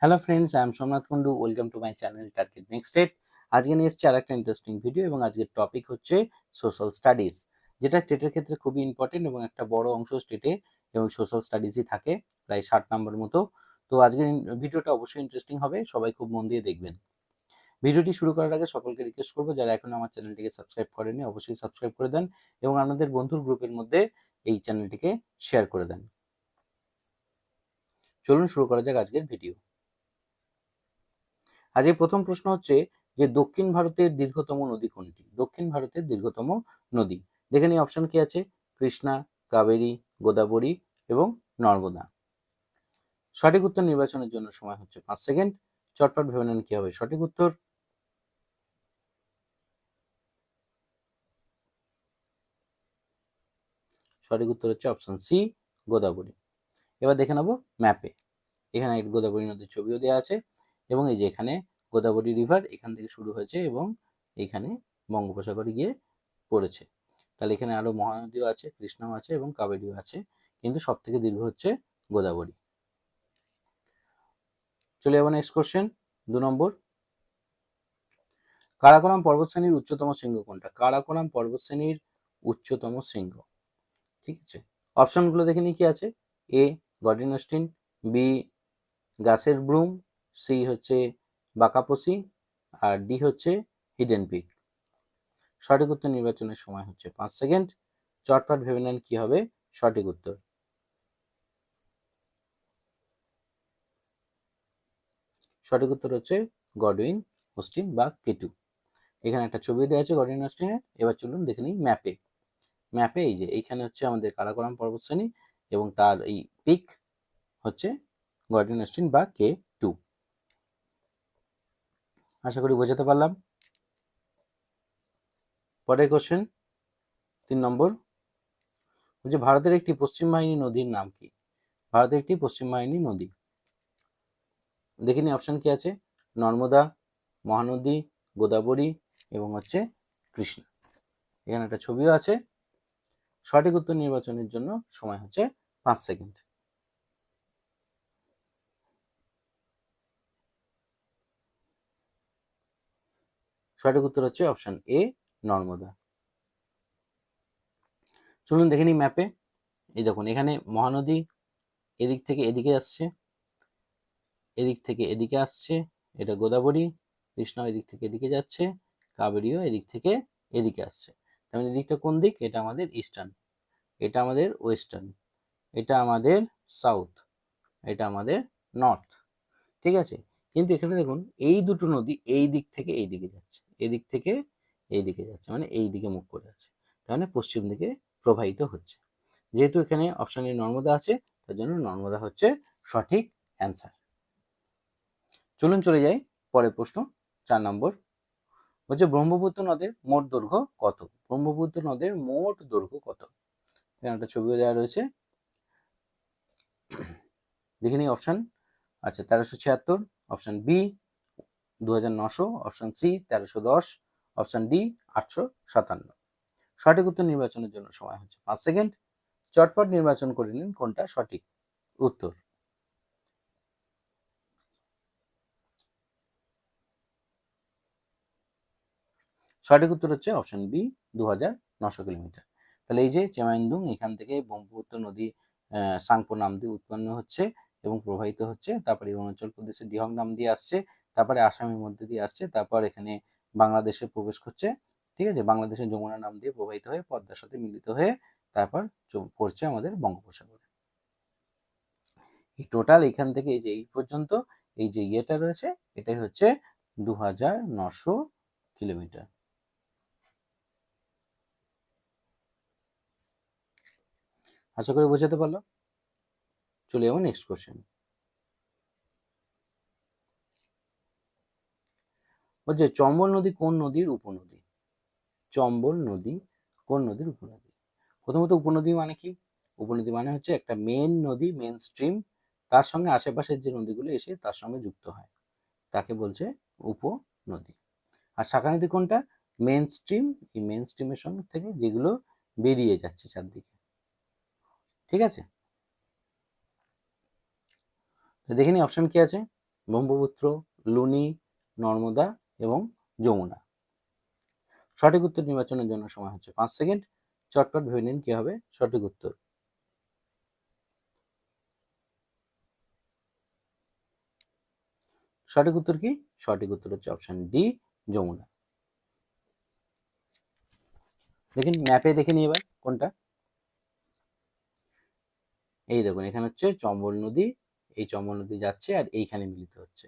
Hello friends, I am Somnath Kundu. Welcome to my channel target next state. আজকে নিয়ে এসেছি আরেকটা ইন্টারেস্টিং ভিডিও এবং আজকের টপিক হচ্ছে সোশ্যাল স্টাডিজ, যেটা স্টেটের ক্ষেত্রে খুবই ইম্পর্টেন্ট এবং একটা বড় অংশ স্টেটে এবং সোশ্যাল স্টাডিজই থাকে, প্রায় 60 নম্বর মতো। তো আজকের ভিডিওটা অবশ্যই ইন্টারেস্টিং হবে, সবাই খুব মন দিয়ে দেখবেন। ভিডিওটি শুরু করার আগে সকলকে রিকোয়েস্ট করবো, যারা এখন আমার চ্যানেলটিকে সাবস্ক্রাইব করেনি অবশ্যই সাবস্ক্রাইব করে দেন এবং আপনাদের বন্ধুর গ্রুপের মধ্যে এই চ্যানেলটিকে শেয়ার করে দেন। চলুন শুরু করা যাক আজকের ভিডিও। আজকের প্রথম প্রশ্ন হচ্ছে যে দক্ষিণ ভারতের দীর্ঘতম নদী কোনটি? দক্ষিণ ভারতের দীর্ঘতম নদী, দেখে নিই অপশন কি আছে। কৃষ্ণা, কাবেরী, গোদাবরী এবং নর্মদা। সঠিক উত্তর নির্বাচনের জন্য সময় হচ্ছে 5 সেকেন্ড। চটপট ভেবে নেন কি হবে সঠিক উত্তর। সঠিক উত্তর হচ্ছে অপশন সি, গোদাবরী। এবার দেখে নেবো ম্যাপে, এখানে গোদাবরী নদীর ছবিও দেওয়া আছে এবং এই যে এখানে গোদাবরী রিভার এখান থেকে শুরু হয়েছে এবং এখানে বঙ্গোপসাগরে গিয়ে পড়েছে। তাহলে এখানে আরো মহানদীও আছে, কৃষ্ণাও আছে এবং কাবেরীও আছে, কিন্তু সব থেকে দীর্ঘ হচ্ছে গোদাবরী। চলে যাবো নেক্সট কোশ্চেন, 2 নম্বর। কারাকোরাম পর্বতশ্রেণীর উচ্চতম শৃঙ্গ কোনটা? কারাকোরাম পর্বতশ্রেণীর উচ্চতম শৃঙ্গ, ঠিক আছে। অপশনগুলো দেখে নিই কি আছে। এ গডিন অস্টিন, বি গাছের ব্রুম, সি হচ্ছে বাকাপসি, আর ডি হচ্ছে হিডেন পিক। সঠিক উত্তর নির্বাচনের সময় হচ্ছে 5 সেকেন্ড। চটপট ভেবে নেন কি হবে সঠিক উত্তর। সঠিক উত্তর হচ্ছে গডউইন অস্টিন বা কেটু। এখানে একটা ছবি দেওয়া আছে গডউইন অস্টিনের। এবার চলুন দেখে নিই ম্যাপে। ম্যাপে এই যে এইখানে হচ্ছে আমাদের কারাকোরাম পর্বতশ্রেণী এবং তার এই পিক হচ্ছে গডউইন অস্টিন বা K2। আশা করি বোঝাতে পারলাম। পরের কোশ্চেন, 3 নম্বর। যে ভারতের একটি পশ্চিম বাহিনী নদীর নাম কি? ভারতের একটি পশ্চিম বাহিনী নদী, দেখে নিই অপশন কি আছে। নর্মদা, মহানদী, গোদাবরী এবং হচ্ছে কৃষ্ণা। এখানে একটা ছবিও আছে। সঠিক উত্তর নির্বাচনের জন্য সময় হচ্ছে 5 সেকেন্ড। সঠিক উত্তর হচ্ছে অপশন এ, নর্মদা। চলুন দেখে নিই ম্যাপে। এই দেখুন এখানে মহানদী এদিক থেকে এদিকে আসছে, এদিক থেকে এদিকে আসছে, এটা গোদাবরী। কৃষ্ণা এদিক থেকে এদিকে যাচ্ছে, কাবেরীও এদিক থেকে এদিকে আসছে। তাহলে এদিকটা কোন দিক? এটা আমাদের ইস্টার্ন, এটা আমাদের ওয়েস্টার্ন, এটা আমাদের সাউথ, এটা আমাদের নর্থ, ঠিক আছে। কিন্তু এখানে দেখুন এই দুটো নদী এই দিক থেকে এই দিকে যাচ্ছে, এদিক থেকে এই দিকে যাচ্ছে, মানে এই দিকে মুখ করে আছে, তাহলে পশ্চিম দিকে প্রবাহিত হচ্ছে। যেহেতু এখানে অপশনে নর্মদা আছে, তার জন্য নর্মদা হচ্ছে সঠিক অ্যান্সার। চলুন চলে যাই পরের প্রশ্ন, 4 নম্বর। হচ্ছে ব্রহ্মপুত্র নদের মোট দৈর্ঘ্য কত? ব্রহ্মপুত্র নদের মোট দৈর্ঘ্য কত? এখানে একটা ছবিও দেওয়া রয়েছে, দেখে নিই অপশন। আচ্ছা, 1376, option B 2900, option C 1310, option D 857। সঠিক উত্তর নির্বাচনের জন্য সময় হচ্ছে 5 সেকেন্ড। চটপট নির্বাচন করে নিন কোনটা সঠিক উত্তর। সঠিক উত্তর হচ্ছে অপশন বি 2900 কিলোমিটার। তাহলে এই যে চেমাইন্দুং, এখান থেকে ব্রহ্মপুত্র নদী সাংপো নাম দিয়ে উৎপন্ন হচ্ছে এবং প্রবাহিত হচ্ছে, তারপরে অরুণাচল প্রদেশের ডিহং নাম দিয়ে আসছে, তারপরে আসামের মধ্যে দিয়ে আসছে, তারপর এখানে বাংলাদেশে প্রবেশ করছে, ঠিক আছে। বাংলাদেশের যমুনা নাম দিয়ে প্রবাহিত হয়ে পদ্মার সাথে মিলিত হয়ে তারপর পড়ছে আমাদের বঙ্গোপসাগরে। এই টোটাল এখান থেকে এই যে এই পর্যন্ত এই যে ইয়েটা রয়েছে, এটাই হচ্ছে 2900 কিলোমিটার। আশা করি বোঝাতে পারলো। চলে যাবো নেক্সট কোশ্চেন। বলছে চম্বল নদী কোন নদীর উপনদী? চম্বল নদী কোন নদীর উপনদী? প্রথমত উপনদী মানে কি? উপনদী মানে হচ্ছে একটা মেন নদী, মেন স্ট্রিম, তার সঙ্গে আশেপাশের যে নদীগুলো এসে তার সঙ্গে যুক্ত হয়, তাকে বলছে উপনদী। আর শাখা নদী কোনটা? মেন স্ট্রিম, এই মেন স্ট্রিমের সঙ্গে থেকে যেগুলো বেরিয়ে যাচ্ছে চারদিকে, ঠিক আছে। দেখে নি অপশন কি আছে। ব্রহ্মপুত্র, লুনি, নর্মদা এবং যমুনা। সঠিক উত্তর নির্বাচনের জন্য সময় হচ্ছে 5 সেকেন্ড। চটপট ভেবে নিন কি হবে সঠিক উত্তর। সঠিক উত্তর কি? সঠিক উত্তর হচ্ছে অপশন ডি, যমুনা। দেখুন ম্যাপে দেখে নিই এবার কোনটা। এই দেখুন এখানে হচ্ছে চম্বল নদী, এই চম্বল নদী যাচ্ছে আর এইখানে মিলিত হচ্ছে।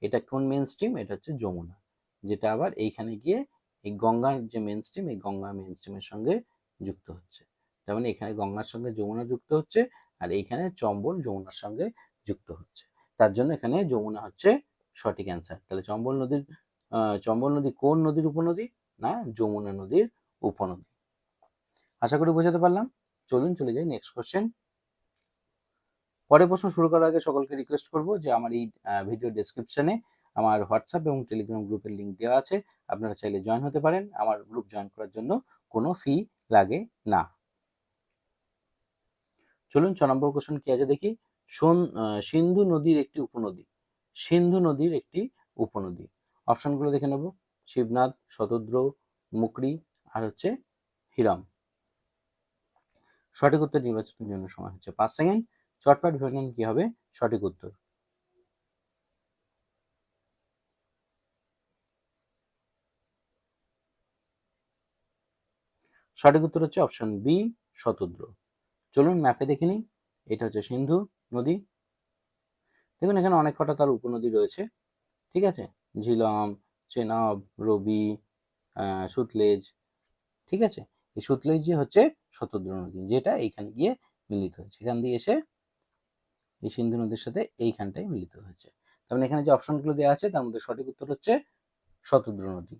এটা কোন মেন স্ট্রিম? এটা হচ্ছে যমুনা, যেটা আবার এইখানে গিয়ে এই গঙ্গার যে মেন স্ট্রিম, এই গঙ্গা মেন স্ট্রিমের সঙ্গে যুক্ত হচ্ছে। তার মানে এখানে গঙ্গার সঙ্গে যমুনা যুক্ত হচ্ছে আর এইখানে চম্বল যমুনার সঙ্গে যুক্ত হচ্ছে। তার জন্য এখানে যমুনা হচ্ছে সঠিক অ্যান্সার। তাহলে চম্বল নদী কোন নদীর উপনদী? না, যমুনা নদীর উপনদী। আশা করি বোঝাতে পারলাম। চলুন চলে যাই নেক্সট কোশ্চেন। পরের প্রশ্ন শুরু করার আগে সকলকে রিকোয়েস্ট করব যে আমার এই ভিডিও ডেসক্রিপশনে আমার হোয়াটসঅ্যাপ এবং টেলিগ্রাম গ্রুপের লিঙ্ক দেওয়া আছে, আপনারা চাইলে জয়েন হতে পারেন। আমার গ্রুপ জয়েন করার জন্য কোনো ফি লাগে না। চলুন 6 নম্বর কোশ্চেন কি আছে দেখি। সিন্ধু নদীর একটি উপনদী। সিন্ধু নদীর একটি উপনদী। অপশনগুলো দেখে নেব। শিবনাথ, শতদ্র, মুকরি আর হচ্ছে হিরাম। সঠিক উত্তর নির্বাচনের জন্য সময় হচ্ছে 5 সেকেন্ড। চটপট ভেবে নিন কি হবে সঠিক উত্তর। সঠিক উত্তর হচ্ছে অপশন বি, শতদ্র। চলুন ম্যাপে দেখে নিই। এটা হচ্ছে সিন্ধু নদী। দেখুন এখানে অনেক কটা তার উপনদী রয়েছে, ঠিক আছে। ঝিলম, চেনাব, রবি, সুতলেজ, ঠিক আছে। এই সুতলেজ যে হচ্ছে শতদ্র নদী, যেটা এইখানে গিয়ে মিলিত হয়েছে, এখান দিয়ে এসে এই সিন্ধু নদীর সাথে এইখানটায় মিলিত হয়েছে। তার মানে এখানে যে অপশনগুলো দেওয়া আছে তার মধ্যে সঠিক উত্তর হচ্ছে শতদ্র নদী।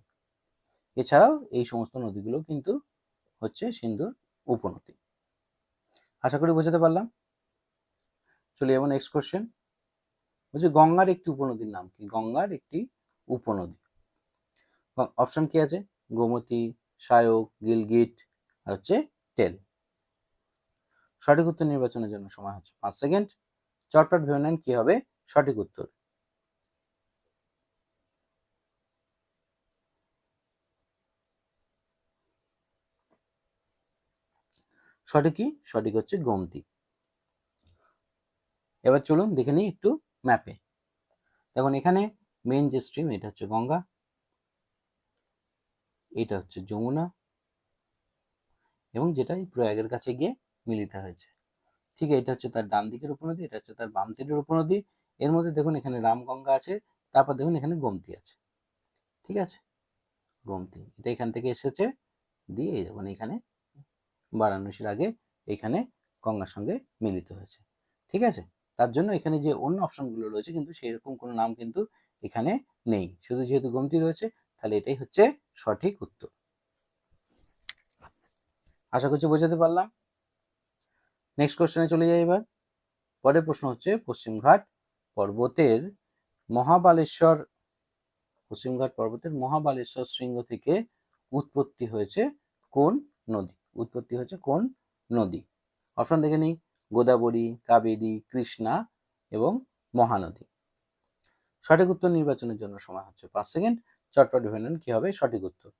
এছাড়াও এই সমস্ত নদীগুলো কিন্তু হচ্ছে সিন্ধুর উপনদী। আশা করি বোঝাতে পারলাম। চলে যাবো নেক্সট কোশ্চেন। বলছে গঙ্গার একটি উপনদীর নাম কি? গঙ্গার একটি উপনদী। অপশন কি আছে? গোমতী, সায়ক, গিলগিট আর হচ্ছে টেল। সঠিক উত্তর নির্বাচনের জন্য সময় হচ্ছে 5 সেকেন্ড। চটপট ভেবে নেন কি হবে সঠিক উত্তর। সঠিক কি? সঠিক হচ্ছে গোমতী। এবার চলুন দেখে নিই একটু ম্যাপে। দেখুন এখানে মেন যে স্ট্রিম এটা হচ্ছে গঙ্গা, এটা হচ্ছে যমুনা এবং যেটা প্রয়াগের কাছে গিয়ে মিলিত হয়েছে, ঠিক এটা হচ্ছে তার ডান দিকের উপনদী, এটা হচ্ছে তার বাম দিকের উপনদী। এর মধ্যে দেখুন এখানে রামগঙ্গা আছে, তারপর দেখুন এখানে গোমতী আছে, ঠিক আছে। গোমতী এটা এখান থেকে এসেছে, দিয়ে এই দেখুন এখানে বারাণসীর আগে এখানে গঙ্গার সঙ্গে মিলিত হয়েছে, ঠিক আছে। তার জন্য এখানে যে অন্য অপশনগুলো রয়েছে কিন্তু সেরকম কোনো নাম কিন্তু এখানে নেই, শুধু যেহেতু গোমতী রয়েছে তাহলে এটাই হচ্ছে সঠিক উত্তর। আশা করছি বোঝাতে পারলাম। নেক্সট কোশ্চেনে চলে যাই এবার। পরের প্রশ্ন হচ্ছে পশ্চিমঘাট পর্বতের মহাবালেশ্বর শৃঙ্গ থেকে উৎপত্তি হয়েছে কোন নদী? উৎপত্তি হয়েছে কোন নদী? অপশন দেখে নিই। গোদাবরী, কাবেরী, কৃষ্ণা এবং মহানদী। সঠিক উত্তর নির্বাচনের জন্য সময় হচ্ছে 5 সেকেন্ড। চটপট ভেবে নেন কি হবে সঠিক উত্তর।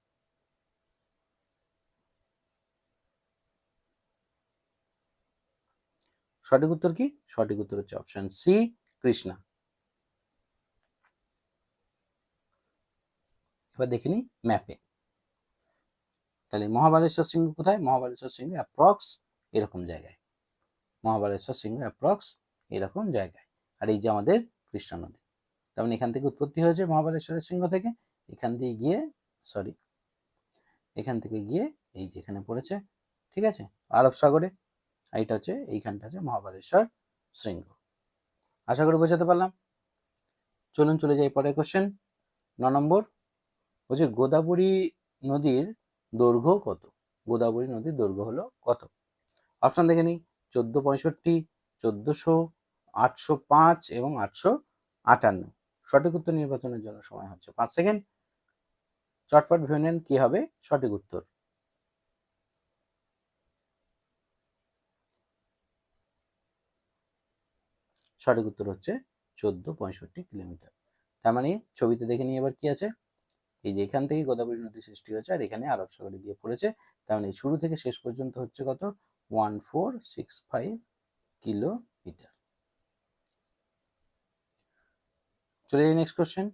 সঠিক উত্তর কি? সঠিক উত্তর হচ্ছে অপশন সি, কৃষ্ণা। এবার দেখে নিই ম্যাপে। তাহলে মহাবালেশ্বর শৃঙ্গ কোথায়? মহাবালেশ্বর শৃঙ্গ অ্যাপ্রক্স এরকম জায়গায়, মহাবালেশ্বর শৃঙ্গ অ্যাপ্রক্স এরকম জায়গায়। আর এই যে আমাদের কৃষ্ণা নদী, তার মানে এখান থেকে উৎপত্তি হয়েছে মহাবালেশ্বরের শৃঙ্গ থেকে, এখান দিয়ে গিয়ে এখান থেকে গিয়ে এই যে এখানে পড়েছে, ঠিক আছে, আরব সাগরে। এইটা হচ্ছে এইখানটা হচ্ছে মহাবালেশ্বর শৃঙ্গ। আশা করি বোঝাতে পারলাম। চলুন চলে যাই পরের কোশ্চেন। 9 নম্বর বলছে গোদাবরী নদীর দৈর্ঘ্য কত? গোদাবরী নদীর দৈর্ঘ্য হলো কত? অপশন দেখে নিই। 1465, 1400, 805 এবং 858। সঠিক উত্তর নির্বাচনের জন্য সময় হচ্ছে 5 সেকেন্ড। চটপট ভেবে নেন কি হবে সঠিক উত্তর। সঠিক উত্তর হচ্ছে 1465 কিলোমিটার। তার মানে ছবিতে দেখে নিই এবার কি আছে। এই যে এখান থেকে গোদাবরী নদী সৃষ্টি হয়েছে আর এখানে আরব সাগরে গিয়ে পড়েছে। তার মানে শুরু থেকে শেষ পর্যন্ত হচ্ছে কত, 1465 কিলোমিটার। চলে যাই নেক্সট কোশ্চেন।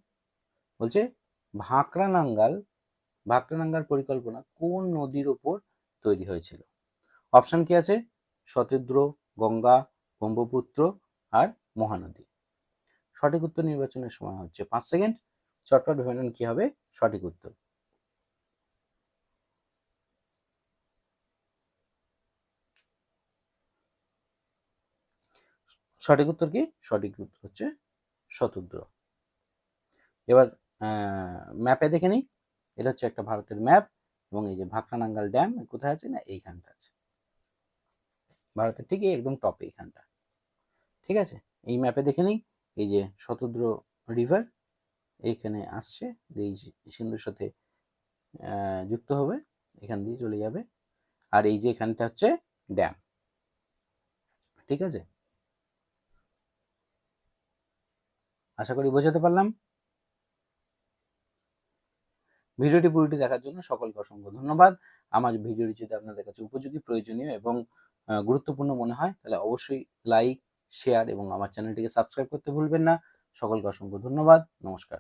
বলছে ভাকরানাঙ্গাল পরিকল্পনা কোন নদীর ওপর তৈরি হয়েছিল? অপশন কি আছে, শতদ্র, গঙ্গা, ব্রহ্মপুত্র আর মহানদী। সঠিক উত্তর নির্বাচনের সময় হচ্ছে 5 সেকেন্ড। চটপট ভেবে নেন কি হবে সঠিক উত্তর। সঠিক উত্তর কি? সঠিক উত্তর হচ্ছে শতদ্র। এবার ম্যাপে দেখে নিই। এটা হচ্ছে একটা ভারতের ম্যাপ এবং এই যে ভাকরানাঙ্গাল ড্যাম কোথায় আছে না, এইখানটা আছে, ভারতের ঠিক একদম টপে এইখানটা। ঠিক আছে, এই ম্যাপে দেখে নিই। এই যে শতদ্র রিভার এইখানে আসছে, এই সিন্ধুর সাথে যুক্ত হবে, এখান দিয়ে চলে যাবে। আর এই যে এখানটা হচ্ছে ড্যাম। ঠিক আছে, আশা করি বোঝাতে পারলাম। ভিডিওটি পুরোটি দেখার জন্য সকলকে অসংখ্য ধন্যবাদ। আমার ভিডিওটি যদি আপনাদের কাছে উপযোগী, প্রয়োজনীয় এবং গুরুত্বপূর্ণ মনে হয় তাহলে অবশ্যই লাইক, শেয়ার এবং আমার চ্যানেলটিকে সাবস্ক্রাইব করতে ভুলবেন না। সকলকে অসংখ্য ধন্যবাদ। নমস্কার।